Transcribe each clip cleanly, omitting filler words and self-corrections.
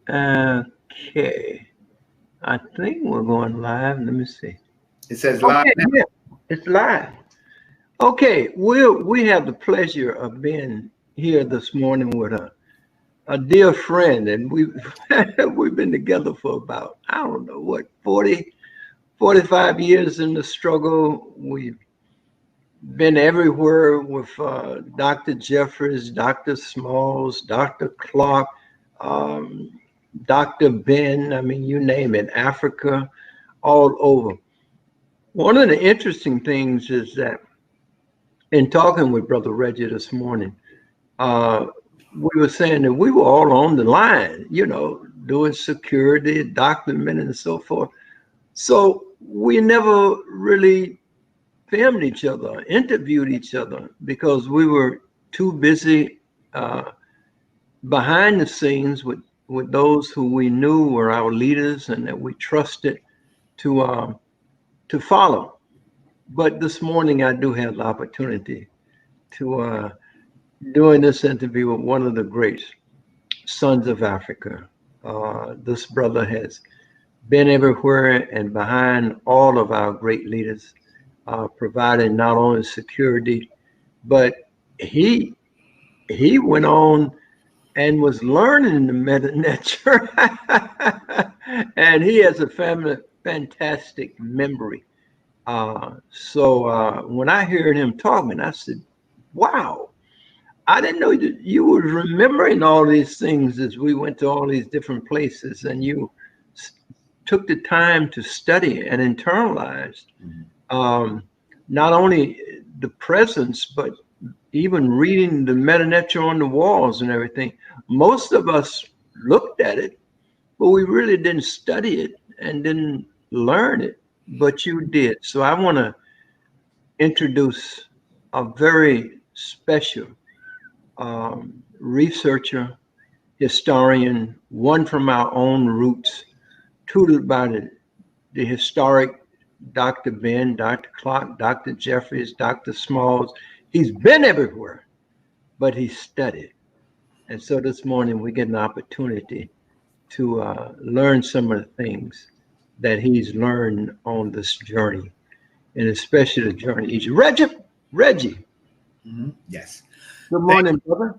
Okay. I think we're going live. Let me see. It says live Okay, now. yeah, it's live. Okay, we have the pleasure of being here this morning with a dear friend, and we've been together for about, I don't know what, 45 years in the struggle. We've been everywhere with Dr. Jeffries, Dr. Smalls, Dr. Clark, um, Dr. Ben. I mean, you name it, Africa, all over. One of the interesting things is that in talking with Brother Reggie this morning, uh, we were saying that we were all on the line, doing security, documenting, and so forth. So we never really filmed each other, interviewed each other because we were too busy uh, behind the scenes with those who we knew were our leaders and that we trusted to follow. But this morning, I do have the opportunity to doing this interview with one of the great sons of Africa. This brother has been everywhere and behind all of our great leaders, providing not only security, but he he went on and was learning the meta nature, and he has a fantastic memory. So when I heard him talking, I said, "Wow, I didn't know that you were remembering all these things as we went to all these different places, and you s- took the time to study and internalize um, not only the presence, but even reading the meta on the walls and everything. Most of us looked at it, but we really didn't study it and didn't learn it. But you did. So I want to introduce a very special researcher, historian, one from our own roots, tutored by the historic Dr. Ben, Dr. Clark, Dr. Jeffries, Dr. Smalls. He's been everywhere, but he studied. And so this morning we get an opportunity to learn some of the things that he's learned on this journey, and especially the journey. Reggie, Yes. good Thank morning, brother.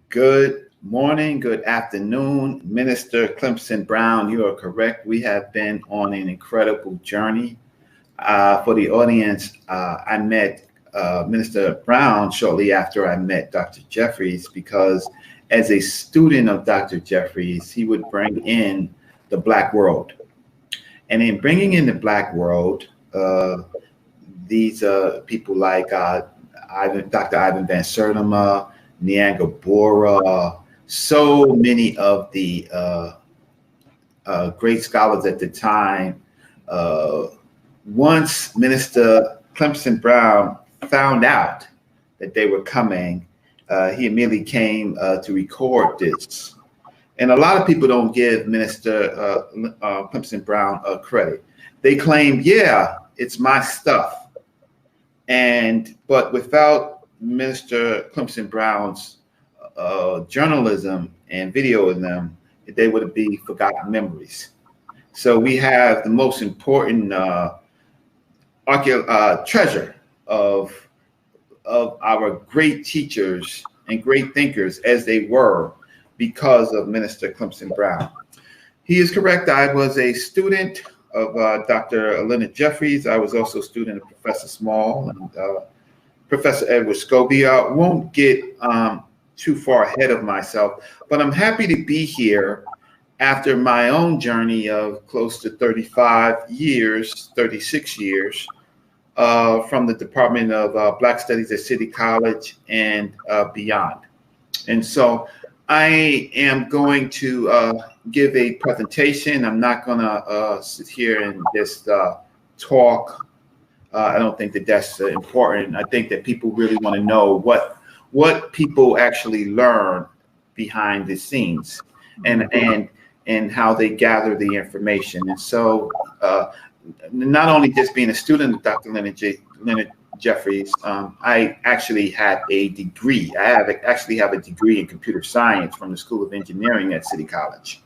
Good morning, good afternoon, Minister Clemson Brown. You are correct. We have been on an incredible journey. For the audience, I met Minister Brown shortly after I met Dr. Jeffries because as a student of Dr. Jeffries, he would bring in the Black world. And in bringing in the Black world, these people like Dr. Ivan Van Sertima, Nyanga Bora, so many of the great scholars at the time. Once Minister Clemson Brown found out that they were coming, he immediately came to record this. And a lot of people don't give Minister Clemson Brown credit. They claim, yeah, it's my stuff. But without Minister Clemson Brown's journalism and video of them, they would be forgotten memories. So we have the most important treasure of our great teachers and great thinkers as they were because of Minister Clemson Brown. He is correct. I was a student of Dr. Leonard Jeffries. I was also a student of Professor Small and Professor Edward Scobie. I won't get too far ahead of myself, but I'm happy to be here after my own journey of close to 36 years from the Department of Black Studies at City College and beyond. And so I am going to give a presentation. I'm not going to sit here and just talk. I don't think that that's important. I think that people really want to know what people actually learn behind the scenes and how they gather the information. And so not only just being a student of Dr. Leonard Jeffries, I actually had a degree. I actually have a degree in computer science from the School of Engineering at City College.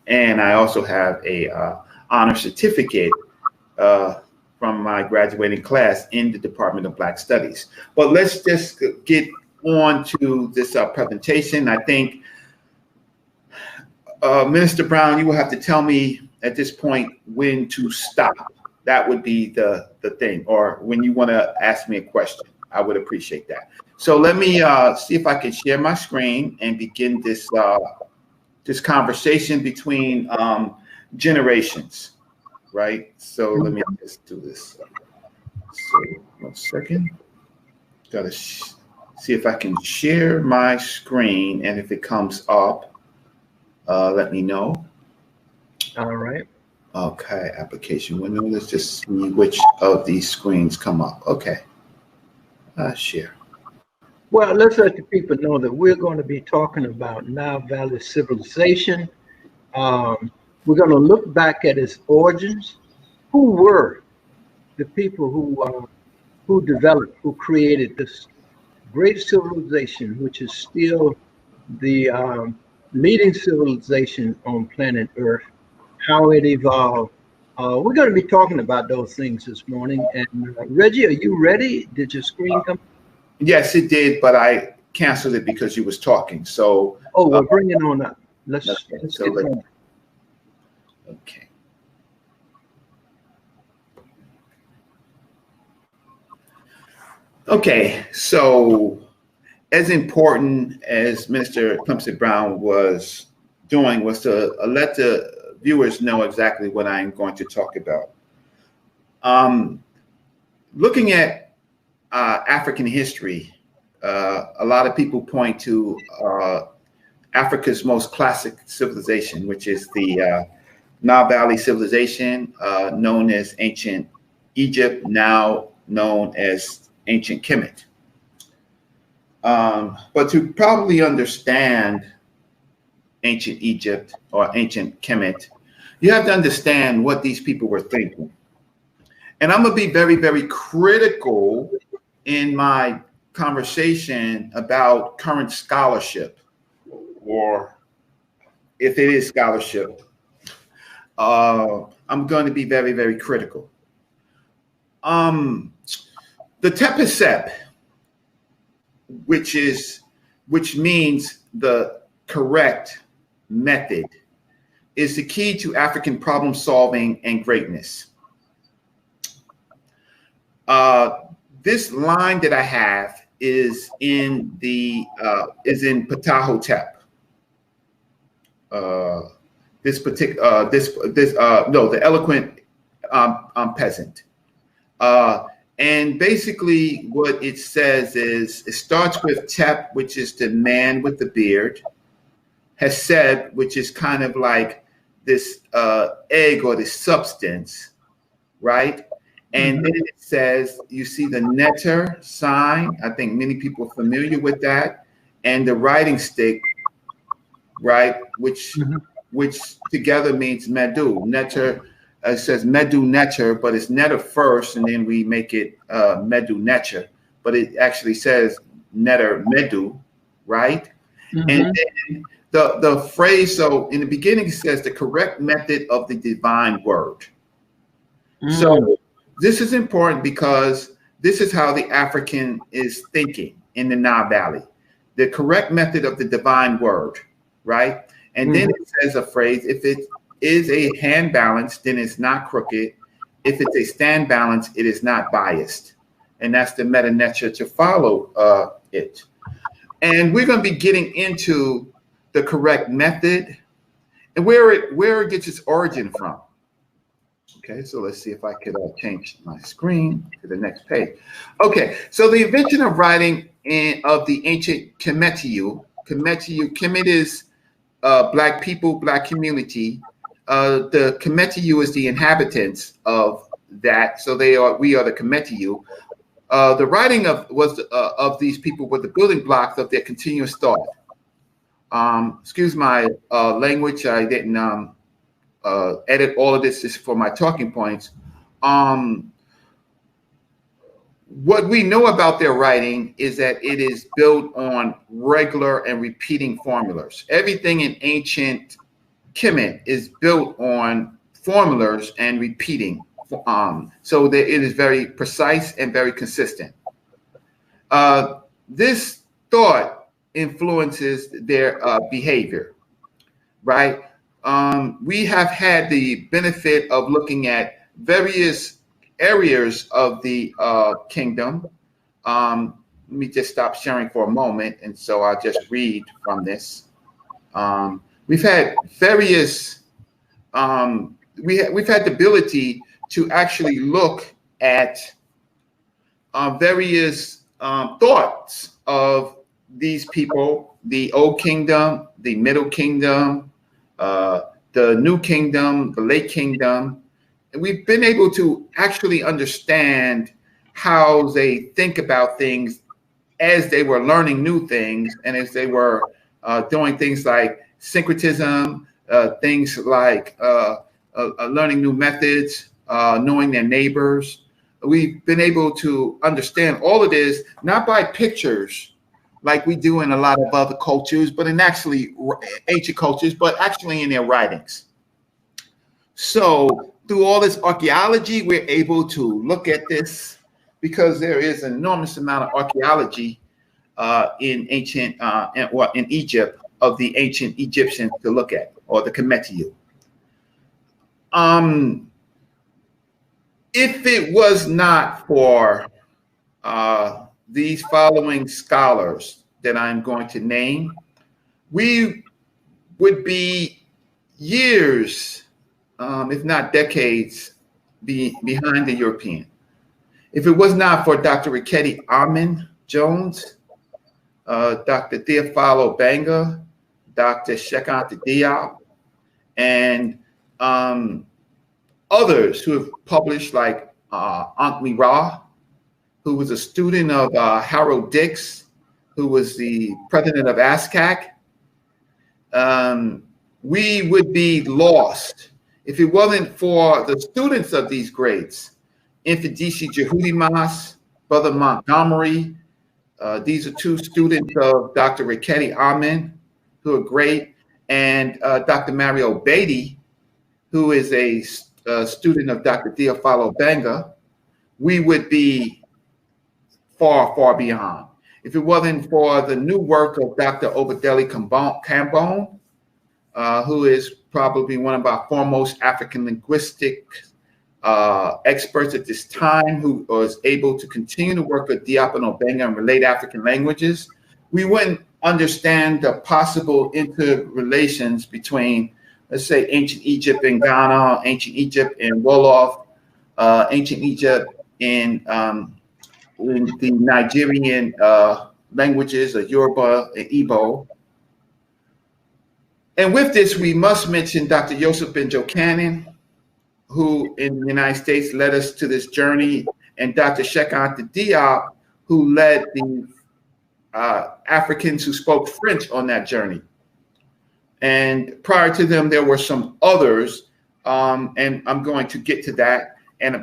And I also have a honor certificate from my graduating class in the Department of Black Studies. But let's just get on to this presentation. I think, Minister Brown, you will have to tell me at this point when to stop. That would be the thing, or when you want to ask me a question. I would appreciate that. So let me see if I can share my screen and begin this this conversation between generations, right? So let me just do this. So 1 second. Gotta see if I can share my screen, and if it comes up, let me know. All right. Okay, application window. Let's just see which of these screens come up. Okay, share. Well, let's let the people know that we're going to be talking about Nile Valley civilization. We're going to look back at its origins. Who were the people who developed, who created this great civilization, which is still the leading civilization on planet Earth? How it evolved. We're going to be talking about those things this morning. And Reggie, are you ready? Did your screen come? Yes, it did, but I canceled it because you was talking. So we'll bring it on up. Let's get going. Okay. Okay, so as important as Minister Clemson Brown was doing was to let the viewers know exactly what I'm going to talk about. Looking at African history, a lot of people point to Africa's most classic civilization, which is the Nile Valley civilization, known as ancient Egypt, now known as ancient Kemet. But to probably understand ancient Egypt or ancient Kemet, you have to understand what these people were thinking. And I'm going to be very, very critical in my conversation about current scholarship, or if it is scholarship, I'm going to be very, very critical. The Tapvideo, which means the correct method, is the key to African problem solving and greatness. This line that I have is in the Ptahhotep. The eloquent peasant. And basically what it says is, it starts with Tep, which is the man with the beard, Hesed, which is kind of like this egg or this substance, right? And then it says, you see the netter sign. I think many people are familiar with that. And the writing stick, right? Which together means medu. Netter, it says medu netter, but it's netter first, and then we make it medu netter. But it actually says netter medu, right? And then the phrase, so in the beginning it says the correct method of the divine word. So this is important because this is how the African is thinking in the Nile Valley. The correct method of the divine word, right? And then it says a phrase, if it is a hand balance, then it's not crooked. If it's a stand balance, it is not biased. And that's the meta netter to follow it. And we're going to be getting into the correct method and where it gets its origin from. Okay, so let's see if I could change my screen to the next page. Okay, so the invention of writing of the ancient Kemet. Kemet is Black people, Black community. The Kemet is the inhabitants of that. So we are the Kemet. The writing of these people were the building blocks of their continuous thought. Excuse my language. I didn't edit all of this just for my talking points. What we know about their writing is that it is built on regular and repeating formulas. Everything in ancient Kemet is built on formulas and repeating, so that it is very precise and very consistent. This thought influences their behavior, right? We have had the benefit of looking at various areas of the kingdom. Let me just stop sharing for a moment, and so I'll just read from this. We've had various, we've had the ability to actually look at various thoughts of these people, the Old Kingdom, the Middle Kingdom, the New Kingdom, the Late Kingdom. And we've been able to actually understand how they think about things as they were learning new things and as they were doing things like syncretism, things like learning new methods, knowing their neighbors. We've been able to understand all of this, not by pictures like we do in a lot of other cultures, but in actually ancient cultures, but actually in their writings. So through all this archaeology, we're able to look at this because there is an enormous amount of archaeology in ancient, in Egypt, of the ancient Egyptians to look at, or the Kemetiu. If it was not for these following scholars that I'm going to name, we would be years, if not decades, behind the European. If it was not for Dr. Riketi Amen Jones, Dr. Theophilo Banga, Dr. Shekanta Diop, and others who have published, like Ankh Ra, who was a student of Harold Dix, who was the president of ASCAC, we would be lost if it wasn't for the students of these greats, Infidisi Jehudi Mas, Brother Montgomery. These are two students of Dr. Riketi Amen, who are great, and Dr. Mario Beatty, who is a student of Dr. Theophilo Banga. We would be far, far beyond. If it wasn't for the new work of Dr. Obadeli Cambone, who is probably one of our foremost African linguistic experts at this time, who was able to continue to work with Diop and Obenga and relate African languages, we wouldn't understand the possible interrelations between, let's say, ancient Egypt and Ghana, ancient Egypt and Wolof, ancient Egypt in the Nigerian languages of Yoruba and Igbo. And with this, we must mention Dr. Yosef Ben-Jochanan, who in the United States led us to this journey, and Dr. Shekanta Diop, who led the Africans who spoke French on that journey. And prior to them, there were some others, and I'm going to get to that.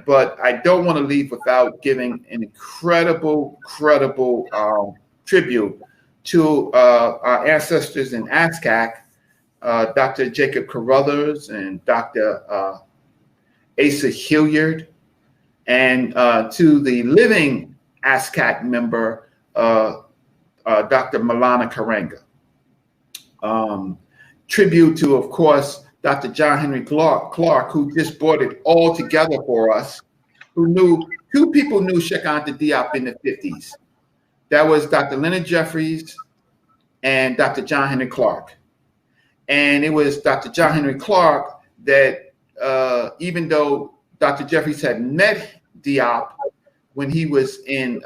But I don't want to leave without giving an incredible tribute to our ancestors in ASCAC, Dr. Jacob Carruthers and Dr. Asa Hilliard, and to the living ASCAC member, Dr. Malana Karanga. Tribute to, of course, Dr. John Henry Clark, who just brought it all together for us, who knew, two people knew Shekanta Diop in the 50s. That was Dr. Leonard Jeffries and Dr. John Henry Clark. And it was Dr. John Henry Clark that, even though Dr. Jeffries had met Diop when he was in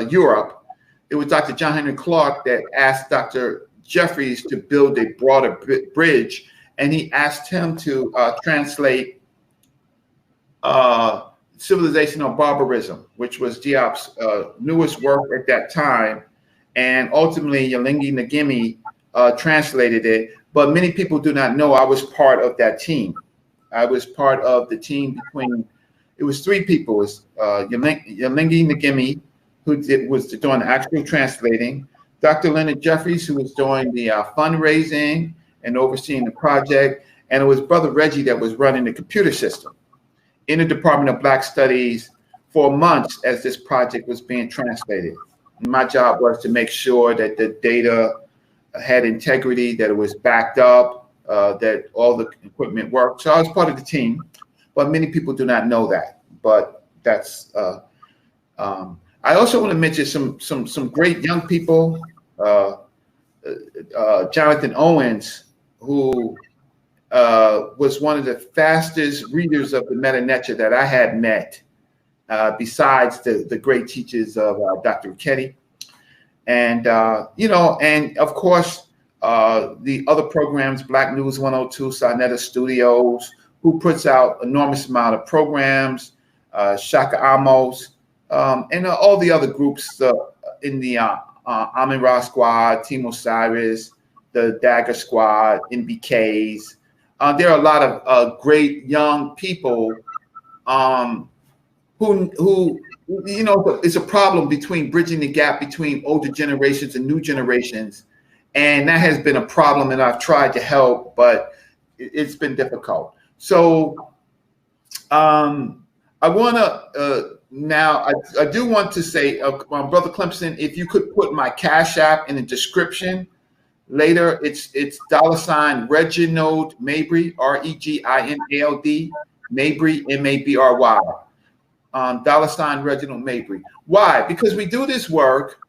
Europe, it was Dr. John Henry Clark that asked Dr. Jeffries to build a broader bridge, and he asked him to translate Civilization of Barbarism, which was Diop's newest work at that time, and ultimately Yalingi Ngimi translated it. But many people do not know I was part of that team. I was part of the team between, it was three people. It was Yalingi Ngimi, who was doing actual translating, Dr. Leonard Jeffries, who was doing the fundraising and overseeing the project. And it was Brother Reggie that was running the computer system in the Department of Black Studies for months as this project was being translated. My job was to make sure that the data had integrity, that it was backed up, that all the equipment worked. So I was part of the team, but many people do not know that. But that's, I also want to mention some great young people. Jonathan Owens, who was one of the fastest readers of the Meta Netra that I had met, besides the great teachers of Dr. Ricchetti. And, and of course, the other programs, Black News 102, Sarnetta Studios, who puts out enormous amount of programs, Shaka Amos, and all the other groups in the Amin Ra Squad, Team Osiris, the Dagger Squad, NBKs. There are a lot of great young people who it's a problem between bridging the gap between older generations and new generations. And that has been a problem, and I've tried to help, but it's been difficult. So I want to now, I do want to say, Brother Clemson, if you could put my Cash App in the description later. It's $ Reginald Mabry, REGINALD, Mabry, MABRY. $ Reginald Mabry. Why? Because we do this work,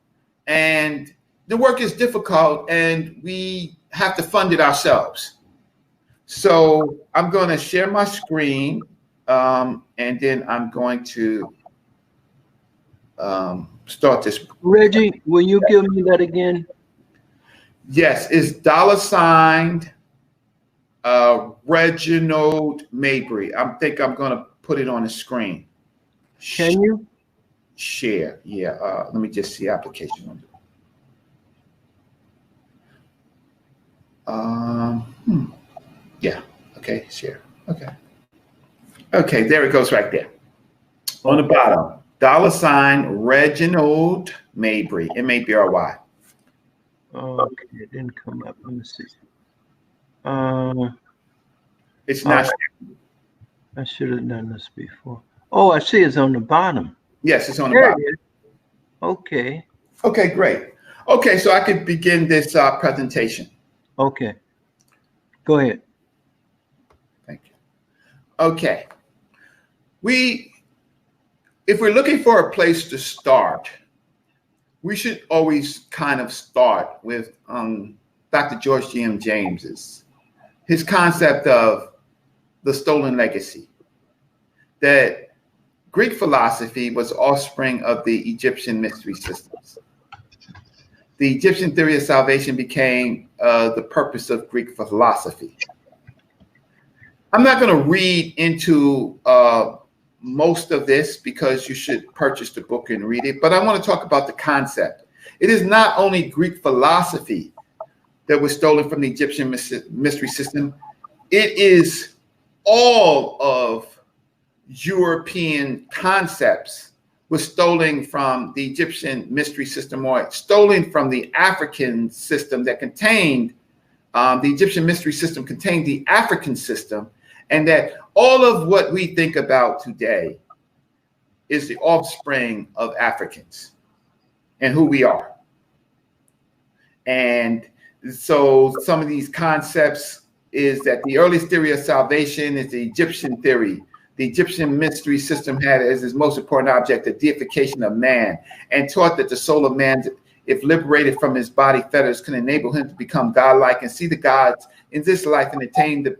and the work is difficult, and we have to fund it ourselves. So I'm going to share my screen, and then I'm going to start this. Reggie, will you give me that again? Yes, it's $ Reginald Mabry. I think I'm going to put it on the screen. Can you? Share. Yeah. Let me just see application window. Yeah. Okay. Share. Okay. Okay. There it goes right there. On the bottom, $ Reginald Mabry, MABRY. Okay, it didn't come up. Let me see. It's not. I should have done this before. Oh, I see it's on the bottom. Yes, it's on the There bottom. it is. Okay. Okay, great. Okay, so I could begin this presentation. Okay. Go ahead. Thank you. Okay. If we're looking for a place to start, we should always kind of start with Dr. George G.M. James's, his concept of the stolen legacy, that Greek philosophy was offspring of the Egyptian mystery systems. The Egyptian theory of salvation became the purpose of Greek philosophy. I'm not going to read into most of this because you should purchase the book and read it, but I want to talk about the concept. It is not only Greek philosophy that was stolen from the Egyptian mystery system, it is all of European concepts was stolen from the Egyptian mystery system, or stolen from the African system that contained, the Egyptian mystery system contained the African system, and that all of what we think about today is the offspring of Africans and who we are. And so some of these concepts is that the earliest theory of salvation is the Egyptian theory. The Egyptian mystery system had as its most important object the deification of man, and taught that the soul of man, if liberated from his body fetters, can enable him to become godlike and see the gods in this life and attain the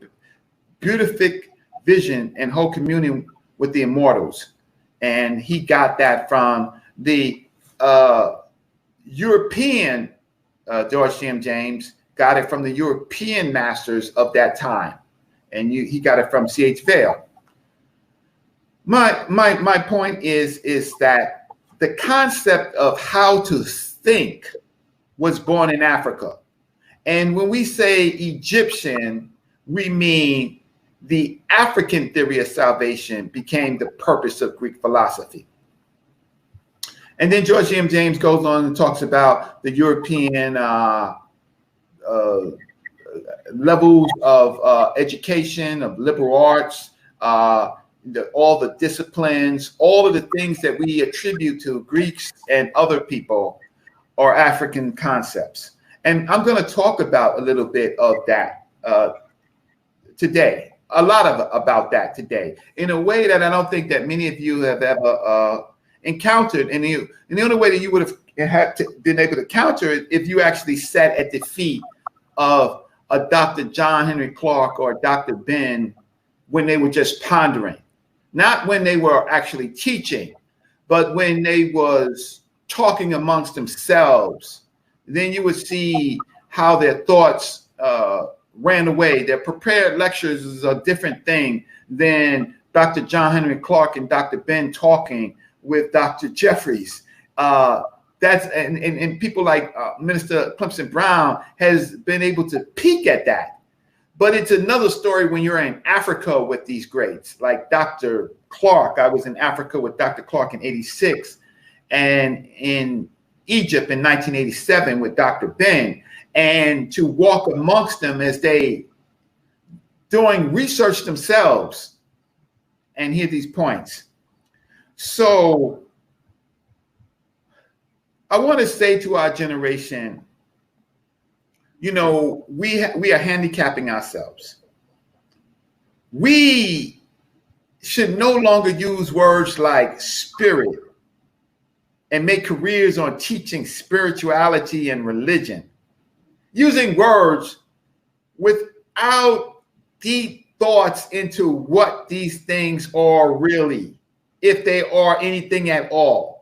beatific vision and whole communion with the immortals. And he got that from the European, George G.M. James got it from the European masters of that time. And he got it from C.H. Vail. My point is that the concept of how to think was born in Africa. And when we say Egyptian, we mean the African theory of salvation became the purpose of Greek philosophy. And then George M. James goes on and talks about the European levels of education, of liberal arts, all the disciplines, all of the things that we attribute to Greeks and other people are African concepts. And I'm going to talk about a little bit of that today, a lot about that today, in a way that I don't think that many of you have ever encountered. And the only way that you would have been able to counter it if you actually sat at the feet of a Dr. John Henry Clark or Dr. Ben when they were just pondering, not when they were actually teaching, but when they was talking amongst themselves. Then you would see how their thoughts ran away. Their prepared lectures is a different thing than Dr. John Henry Clark and Dr. Ben talking with Dr. Jeffries. And people like Minister Clemson Brown has been able to peek at that. But it's another story when you're in Africa with these greats, like Dr. Clark. I was in Africa with Dr. Clark in '86, and in Egypt in 1987 with Dr. Ben, and to walk amongst them as they doing research themselves and hear these points. So I want to say to our generation, we are handicapping ourselves. We should no longer use words like spirit and make careers on teaching spirituality and religion, using words without deep thoughts into what these things are really, if they are anything at all.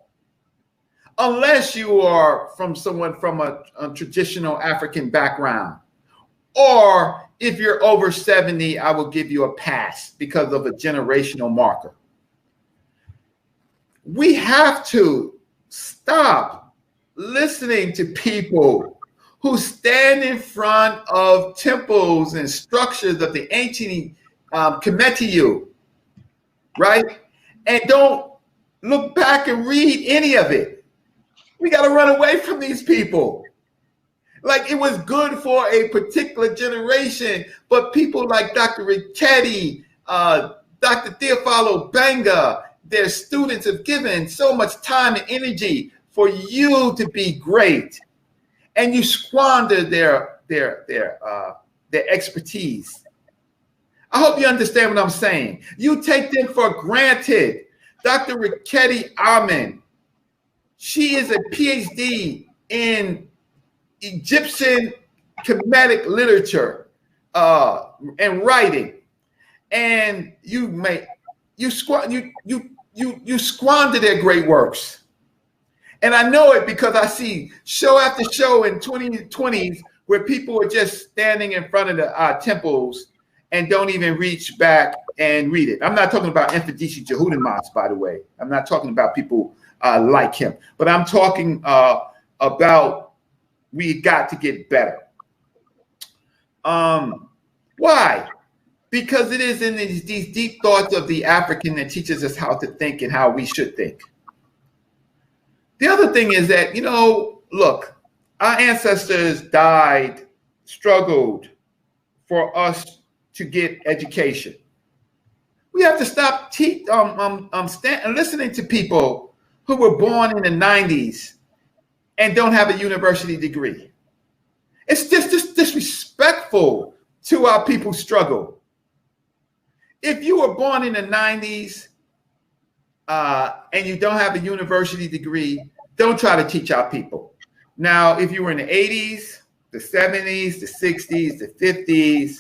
Unless you are from someone from a traditional African background, or if you're over 70, I will give you a pass because of a generational marker. We have to stop listening to people who stand in front of temples and structures of the ancient Kemet, right? And don't look back and read any of it. We got to run away from these people. Like, it was good for a particular generation, but people like Dr. Richetti, Dr. Theophilo Banga, their students have given so much time and energy for you to be great, and you squander their expertise. I hope you understand what I'm saying. You take them for granted. Dr. Richetti Amen, she is a PhD in Egyptian Kemetic literature and writing, and you squander their great works. And I know it because I see show after show in 2020s where people are just standing in front of the temples and don't even reach back and read it. I'm not talking about Infidisi Jehudimas, by the way. I'm not talking about people like him, but I'm talking about we got to get better. Why? Because it is in these deep thoughts of the African that teaches us how to think and how we should think. The other thing is that, look, our ancestors died, struggled for us to get education. We have to stop listening to people who were born in the 90s and don't have a university degree. It's just disrespectful to our people's struggle. If you were born in the 90s and you don't have a university degree, don't try to teach our people. Now, if you were in the 80s, the 70s, the 60s, the 50s,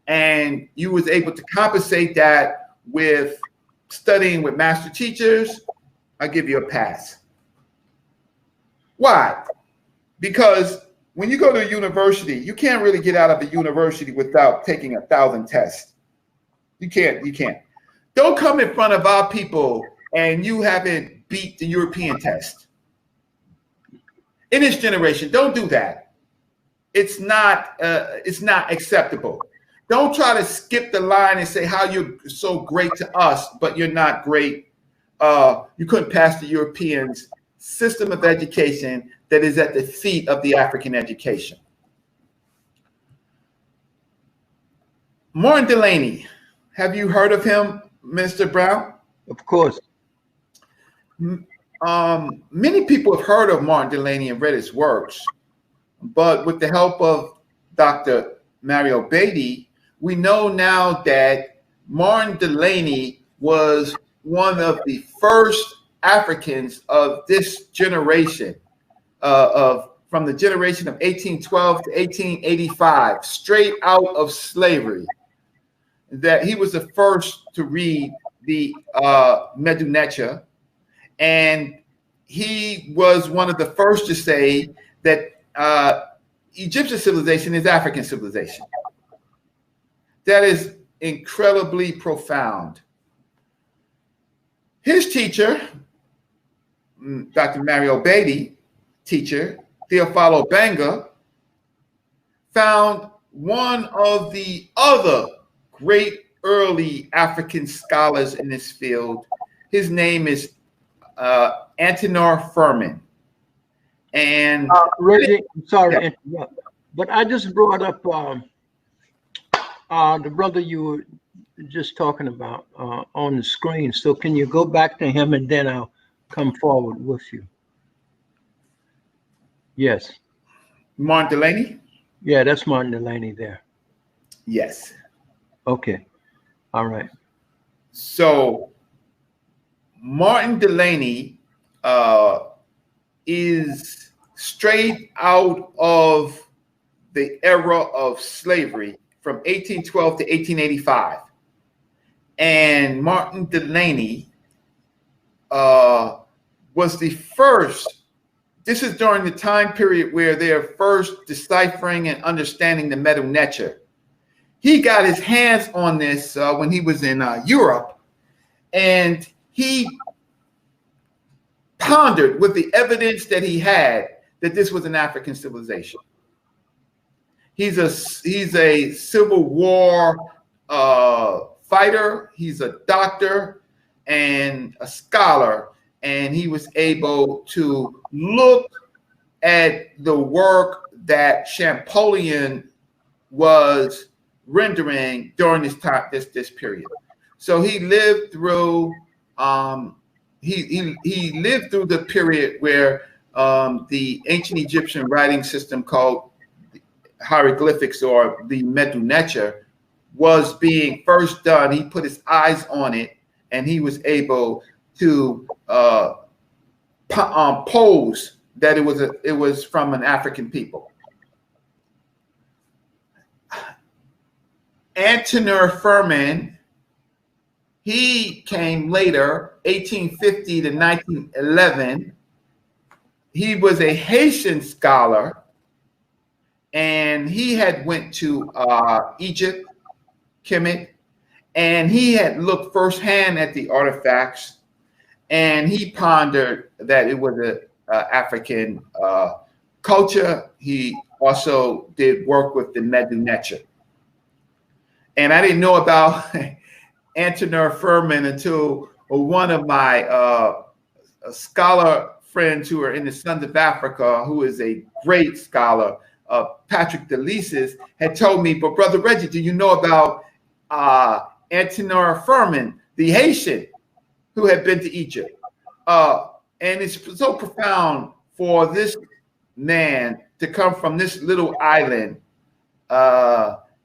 and you was able to compensate that with studying with master teachers, I'll give you a pass. Why? Because when you go to a university, you can't really get out of a university without taking 1,000 tests. You can't. Don't come in front of our people and you haven't beat the European test. In this generation, don't do that. It's not acceptable. Don't try to skip the line and say how you're so great to us, but you're not great. You couldn't pass the Europeans' system of education that is at the feet of the African education. Martin Delaney. Have you heard of him, Minister Brown? Of course. Many people have heard of Martin Delaney and read his works, but with the help of Dr. Mario Beatty, we know now that Martin Delaney was one of the first Africans of this generation, from the generation of 1812 to 1885, straight out of slavery. That he was the first to read the Medu Neter, and he was one of the first to say that Egyptian civilization is African civilization. That is incredibly profound. His teacher, Dr. Mario Beatty, teacher, Theophilo Banga, found one of the other great early African scholars in this field. His name is Antenor Furman. And Reggie, I'm sorry to interrupt, but I just brought up the brother you were just talking about on the screen. So can you go back to him and then I'll come forward with you? Yes. Martin Delaney? Yeah, that's Martin Delaney there. Yes. Okay. All right. So Martin Delaney is straight out of the era of slavery from 1812 to 1885. And Martin Delaney was the first. This is during the time period where they're first deciphering and understanding the Medu Neter. He got his hands on this when he was in Europe, and he pondered with the evidence that he had that this was an African civilization. He's a Civil War fighter. He's a doctor and a scholar, and he was able to look at the work that Champollion was rendering during this time, this period. So he lived through he lived through the period where the ancient Egyptian writing system called hieroglyphics, or the Medu Neter, was being first done. He put his eyes on it, and he was able to pose that it was from an African people. Antenor Furman, he came later, 1850 to 1911. He was a Haitian scholar, and he had went to Egypt, Kemet, and he had looked firsthand at the artifacts, and he pondered that it was an African culture. He also did work with the Medu Neter. And I didn't know about Antenor Furman until one of my scholar friends who are in the Sons of Africa, who is a great scholar, Patrick DeLises, had told me, but Brother Reggie, do you know about Antenor Furman, the Haitian who had been to Egypt? And it's so profound for this man to come from this little island,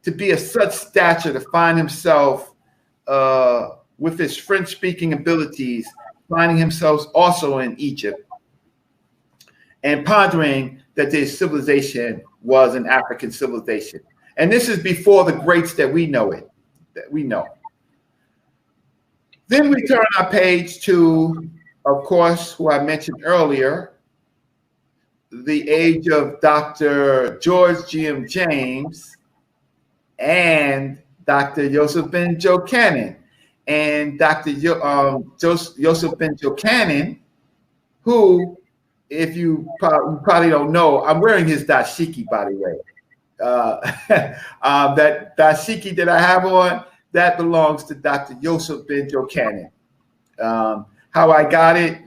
to be of such stature, to find himself with his French-speaking abilities, finding himself also in Egypt, and pondering that this civilization was an African civilization. And this is before the greats that we know it, that we know. Then we turn our page to, of course, who I mentioned earlier, the age of Dr. George G.M. James and Dr. Joseph Ben Jochanan. And Dr. Joseph Ben Jochanan, who, if you probably don't know, I'm wearing his dashiki, by the way. That dashiki that I have on, that belongs to Dr. Joseph Ben Jochanan. How I got it,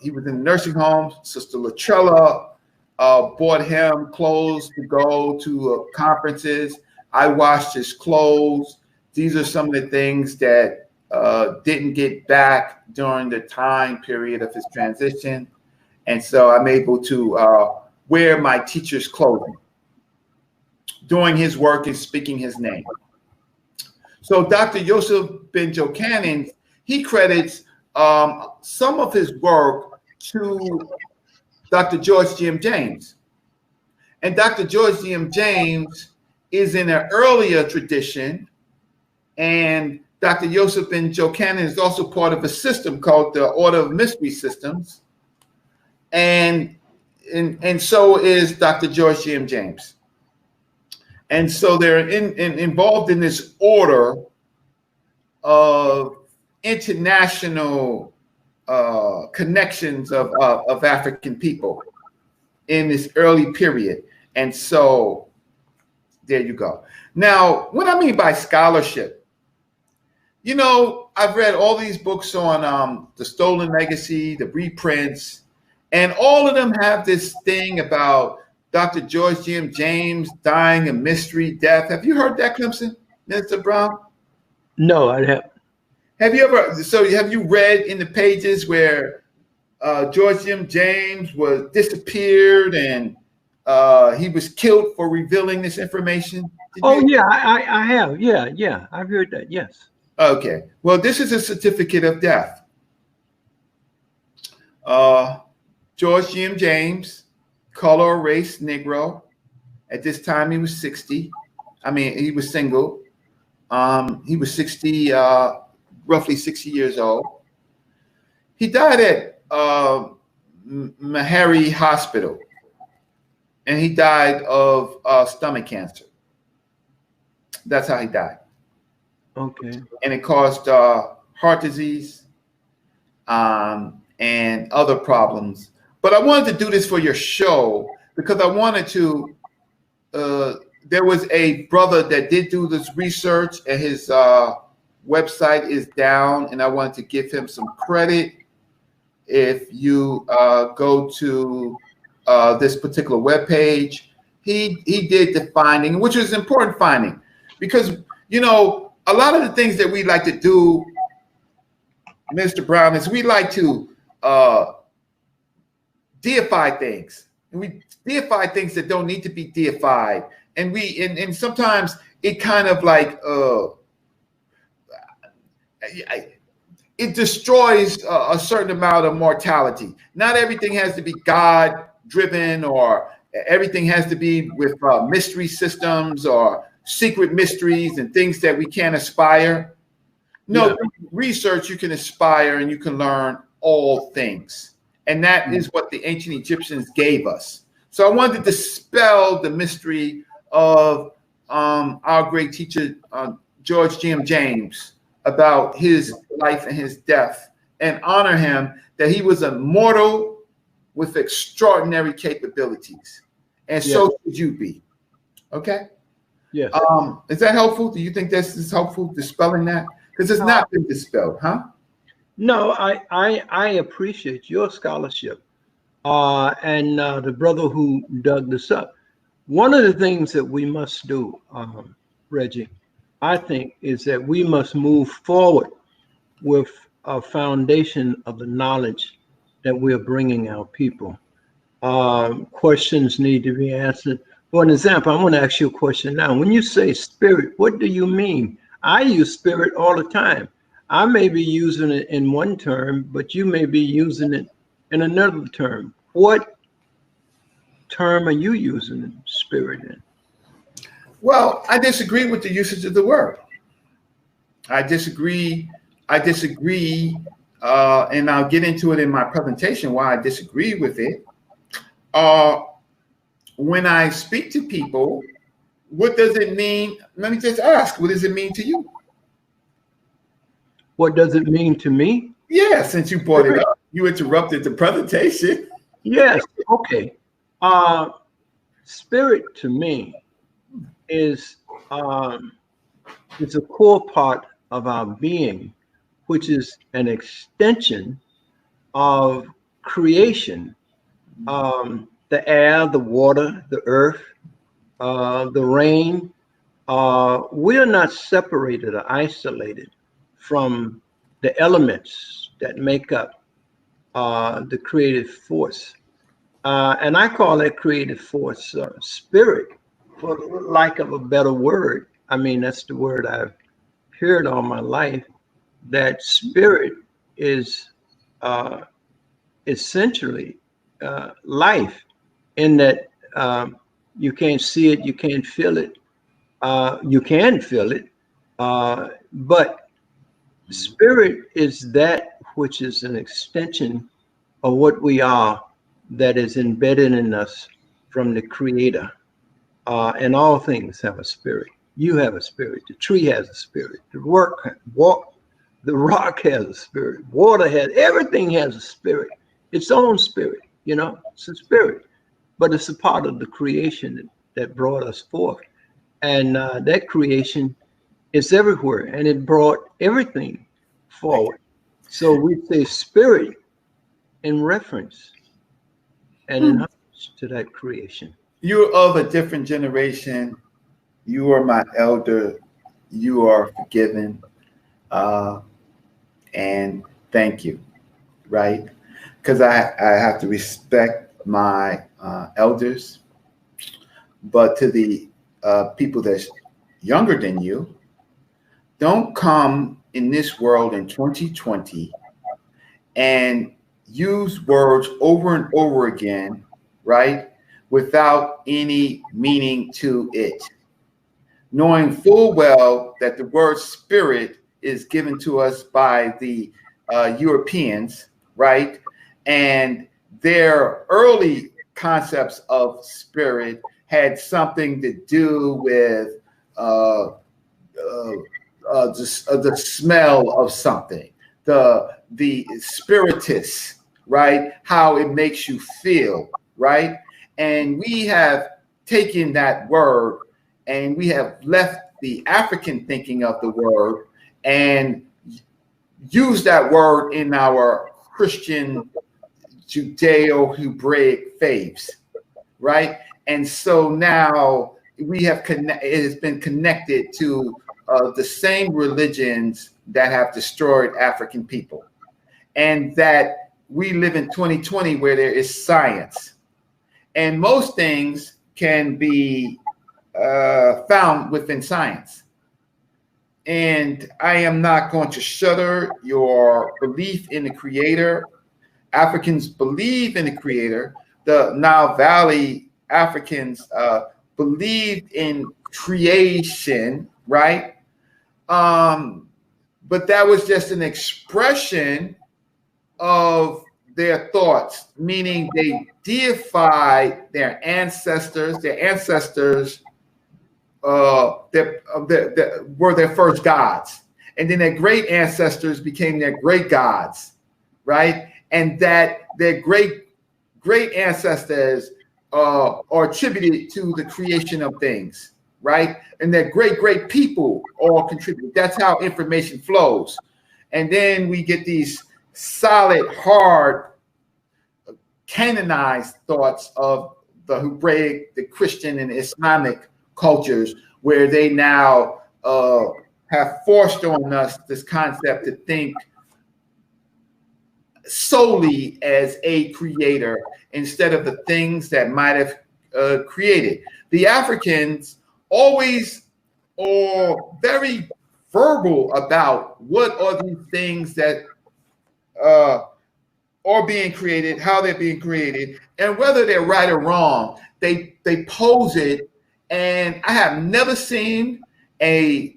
he was in a nursing home. Sister Latrella bought him clothes to go to conferences. I washed his clothes. These are some of the things that didn't get back during the time period of his transition. And so I'm able to wear my teacher's clothing, doing his work and speaking his name. So Dr. Yosef Ben Jochanan, he credits some of his work to Dr. George G.M. James. And Dr. George G.M. James is in an earlier tradition, and Dr. Yosef Ben Jochanan is also part of a system called the Order of Mystery Systems, and so is Dr. George G.M. James. And so they're involved in this order of international connections of African people in this early period. And so there you go. Now, what I mean by scholarship, you know, I've read all these books on the Stolen Legacy, the reprints, and all of them have this thing about Dr. George G.M. James dying a mystery death. Have you heard that, Clemson, Mr. Brown? No, I haven't. Have you read in the pages where George M. James was disappeared and he was killed for revealing this information? Yeah, I have. Yeah, I've heard that. Yes. Okay. Well, this is a certificate of death. George M. James, color or race Negro. At this time, he was 60. I mean, he was single. He was 60. Roughly 60 years old. He died at Meharry Hospital, and he died of stomach cancer. That's how he died. Okay. And it caused heart disease and other problems. But I wanted to do this for your show because I wanted to. There was a brother that did do this research, and his website is down, and I wanted to give him some credit. If you go to this particular webpage, he did the finding, which was an important finding, because you know a lot of the things that we like to do, Mr. Brown, is we like to deify things, and we deify things that don't need to be deified, and and sometimes it kind of like it destroys a certain amount of mortality. Not everything has to be God driven, or everything has to be with mystery systems or secret mysteries and things that we can't aspire. No, research, you can aspire and you can learn all things. And that is what the ancient Egyptians gave us. So I wanted to dispel the mystery of our great teacher, George G.M. James, about his life and his death, and honor him that he was a mortal with extraordinary capabilities. And so should you be. Okay? Yes. Is that helpful? Do you think this is helpful, dispelling that? Because it's not been dispelled, huh? No, I appreciate your scholarship and the brother who dug this up. One of the things that we must do, Reggie, I think, is that we must move forward with a foundation of the knowledge that we're bringing our people. Questions need to be answered. For an example, I want to ask you a question now. When you say spirit, what do you mean? I use spirit all the time. I may be using it in one term, but you may be using it in another term. What term are you using spirit in? Well, I disagree with the usage of the word. I disagree, and I'll get into it in my presentation why I disagree with it. When I speak to people, what does it mean? Let me just ask, what does it mean to you? What does it mean to me? Yeah, since you brought it up, you interrupted the presentation. Yes, okay. Spirit to me is a core part of our being, which is an extension of creation. The air, the water, the earth, the rain, We are not separated or isolated from the elements that make up the creative force. And I call that creative force spirit, for lack of a better word. I mean, that's the word I've heard all my life. That spirit is essentially life, in that you can't see it, you can't feel it, you can feel it, but spirit is that which is an extension of what we are, that is embedded in us from the Creator. And all things have a spirit. You have a spirit. The tree has a spirit. The rock has a spirit. Water has, everything has a spirit. Its own spirit. It's a spirit, but it's a part of the creation that brought us forth. And that creation is everywhere, and it brought everything forward. So we say spirit in reference and in homage to that creation. You're of a different generation. You are my elder. You are forgiven. And thank you, right? Because I have to respect my elders. But to the people that's younger than you, don't come in this world in 2020 and use words over and over again, right, without any meaning to it, knowing full well that the word spirit is given to us by the Europeans, right? And their early concepts of spirit had something to do with the smell of something, the spiritus, right? How it makes you feel, right? And we have taken that word and we have left the African thinking of the word and used that word in our Christian Judeo-Hebraic faiths, right? And so now it has been connected to the same religions that have destroyed African people. And that we live in 2020 where there is science. And most things can be found within science. And I am not going to shudder your belief in the Creator. Africans believe in the Creator. The Nile Valley Africans believed in creation, right? But that was just an expression of their thoughts, meaning they deified their ancestors. Their ancestors that were their first gods. And then their great ancestors became their great gods, right? And that their great ancestors are attributed to the creation of things, right? And their great people all contribute. That's how information flows. And then we get these solid, hard, canonized thoughts of the Hebraic, the Christian, and Islamic cultures, where they now have forced on us this concept to think solely as a creator instead of the things that might have created. The Africans always are very verbal about what are these things that are being created, how they're being created, and whether they're right or wrong. They pose it, and I have never seen a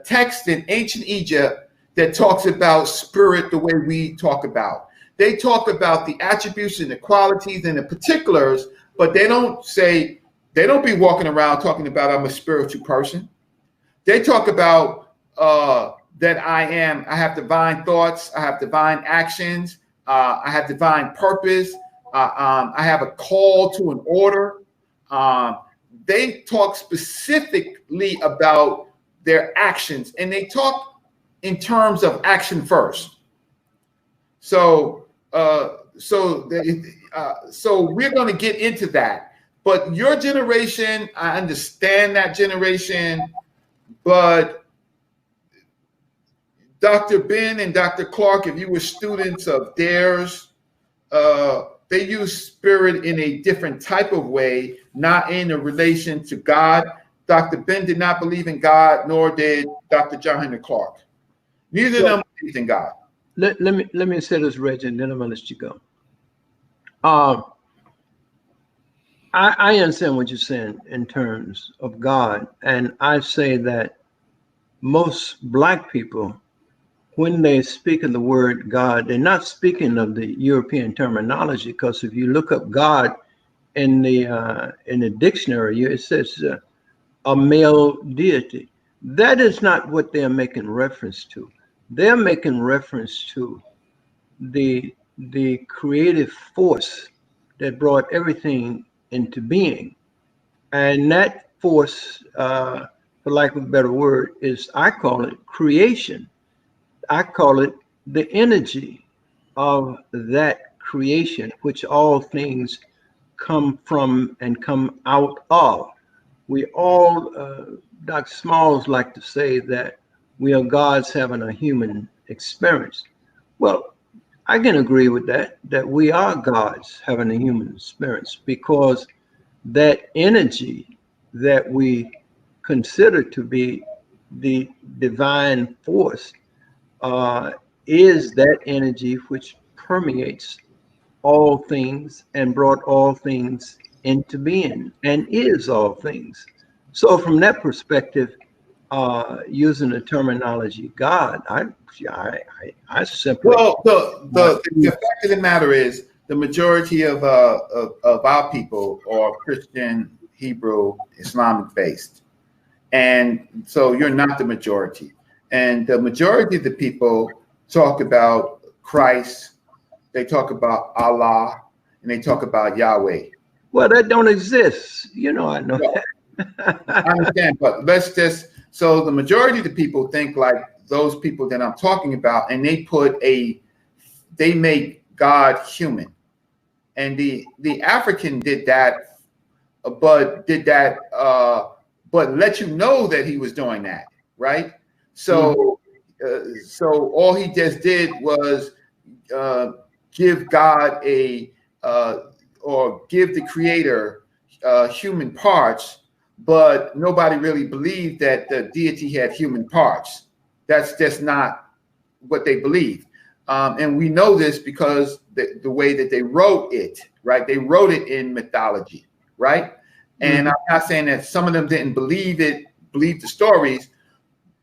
text in ancient Egypt that talks about spirit the way we talk about. They talk about the attributes and the qualities and the particulars, but they don't be walking around talking about I'm a spiritual person. They talk about that I have divine thoughts, I have divine actions, I have divine purpose, I have a call to an order. They talk specifically about their actions, and they talk in terms of action first. So we're going to get into that. But your generation, I understand that generation. But Dr. Ben and Dr. Clark, if you were students of theirs, they use spirit in a different type of way, not in a relation to God. Dr. Ben did not believe in God, nor did Dr. John Henry Clark. Neither of them believed in God. Let me say this, Reggie, and then I'm gonna let you go. I understand what you're saying in terms of God, and I say that most Black people, when they speak of the word God, they're not speaking of the European terminology, because if you look up God in the dictionary, it says a male deity. That is not what they're making reference to. They're making reference to the creative force that brought everything into being, and that force, for lack of a better word, is, I call it creation. I call it the energy of that creation, which all things come from and come out of. We all, Dr. Smalls like to say that we are gods having a human experience. Well, I can agree with that we are gods having a human experience, because that energy that we consider to be the divine force is that energy which permeates all things and brought all things into being and is all things. So from that perspective, using the terminology God, I simply the fact of the matter is the majority of our people are Christian, Hebrew, Islamic based, and so you're not the majority. And the majority of the people talk about Christ, they talk about Allah, and they talk about Yahweh. Well, that don't exist. You know, I know that. I understand, but let's just, so the majority of the people think like those people that I'm talking about, and they make God human. And the African did that, but let you know that he was doing that, right? So, so all he just did was give God or give the Creator human parts, but nobody really believed that the deity had human parts. That's just not what they believe. And we know this because the way that they wrote it, right? They wrote it in mythology, right? And I'm not saying that some of them didn't believe the stories,